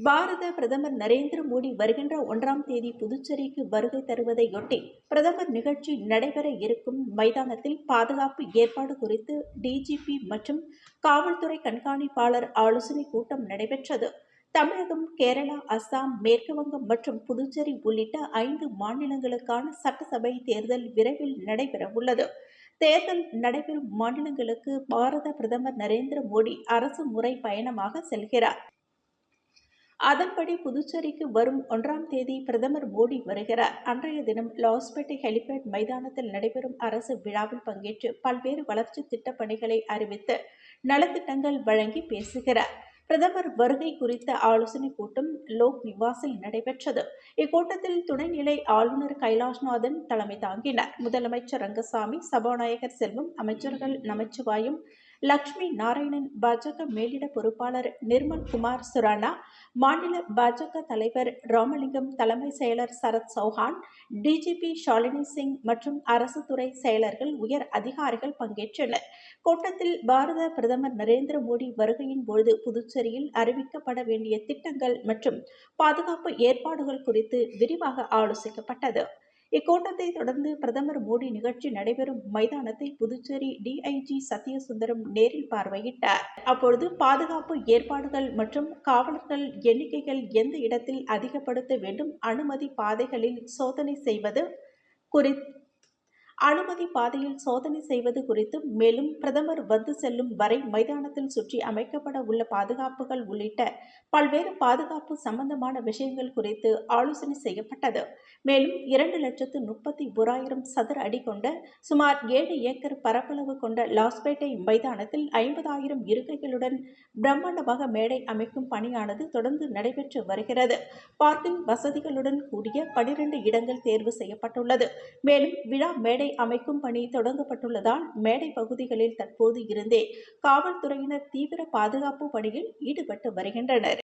பாரத பிரதமர் நரேந்திர மோடி வருகின்ற 1ஆம் தேதி புதுச்சேரிக்கு வருகை தருவதையொட்டி பிரதமர் நிகழ்ச்சி நடைபெற இருக்கும் மைதானத்தில் பாதுகாப்பு ஏற்பாடு குறித்து டிஜிபி மற்றும் காவல்துறை கண்காணிப்பாளர் ஆலோசனை கூட்டம் நடைபெற்றது. தமிழகம், கேரளா, அஸ்ஸாம், மேற்குவங்கம் மற்றும் புதுச்சேரி உள்ளிட்ட 5 மாநிலங்களுக்கான சட்டசபை தேர்தல் விரைவில் நடைபெறவுள்ளது. தேர்தல் நடைபெறும் மாநிலங்களுக்கு பாரத பிரதமர் நரேந்திர மோடி அரசு முறை பயணமாக செல்கிறார். அதன்படி புதுச்சேரிக்கு வரும் 1ஆம் தேதி பிரதமர் மோடி வருகிறார். அன்றைய தினம் லாஸ்பேட்டை ஹெலிபேட் மைதானத்தில் நடைபெறும் அரசு விழாவில் பங்கேற்று பல்வேறு வளர்ச்சி திட்டப் பணிகளை அறிவித்து நலத்திட்டங்கள் வழங்கி பேசுகிறார். பிரதமர் வருகை குறித்த ஆலோசனைக் கூட்டம் லோக் நிவாசில் நடைபெற்றது. இக்கூட்டத்தில் துணைநிலை ஆளுநர் கைலாஷ்நாதன் தலைமை தாங்கினார். முதலமைச்சர் ரங்கசாமி, சபாநாயகர் செல்வம், அமைச்சர்கள் நமச்சிவாயம், லட்சுமி நாராயணன், பாஜக மேலிட பொறுப்பாளர் நிர்மல்குமார் சுரானா, மாநில பாஜக தலைவர் ராமலிங்கம், தலைமை செயலர் சரத் சௌஹான், டிஜிபி ஷாலினி சிங் மற்றும் அரசு துறை செயலர்கள், உயர் அதிகாரிகள் பங்கேற்றனர். கூட்டத்தில் பாரத பிரதமர் நரேந்திர மோடி வருகையின் பொழுது புதுச்சேரியில் அறிவிக்கப்பட வேண்டிய திட்டங்கள் மற்றும் பாதுகாப்பு ஏற்பாடுகள் குறித்து விரிவாக ஆலோசிக்கப்பட்டது. இக்கூட்டத்தை தொடர்ந்து பிரதமர் மோடி நிகழ்ச்சி நடைபெறும் மைதானத்தை புதுச்சேரி டிஐஜி சத்யசுந்தரம் நேரில் பார்வையிட்டார். அப்பொழுது பாதுகாப்பு ஏற்பாடுகள் மற்றும் காவலர்கள் எண்ணிக்கைகள் எந்த இடத்தில் அதிகப்படுத்த வேண்டும், அனுமதி பாதையில் சோதனை செய்வது குறித்தும், மேலும் பிரதமர் வந்து செல்லும் வரை மைதானத்தில் சுற்றி அமைக்கப்பட உள்ள பாதுகாப்புகள் உள்ளிட்ட பல்வேறு பாதுகாப்பு சம்பந்தமான விஷயங்கள் குறித்து ஆலோசனை செய்யப்பட்டது. மேலும் 2,31,000 சதுர அடி கொண்ட சுமார் 7 ஏக்கர் பரப்பளவு கொண்ட லாஸ்பேட்டை மைதானத்தில் 50,000 இருக்கைகளுடன் பிரம்மாண்டமாக மேடை அமைக்கும் பணியானது தொடர்ந்து நடைபெற்று வருகிறது. பார்க்கிங் வசதிகளுடன் கூடிய 12 இடங்கள் தேர்வு செய்யப்பட்டுள்ளது. மேலும் விழா மேடை அமைக்கும் பணி தொடங்கப்பட்டுள்ளதால் மேடை பகுதிகளில் தற்போது இருந்தே காவல்துறையினர் தீவிர பாதுகாப்பு பணியில் ஈடுபட்டு வருகின்றனர்.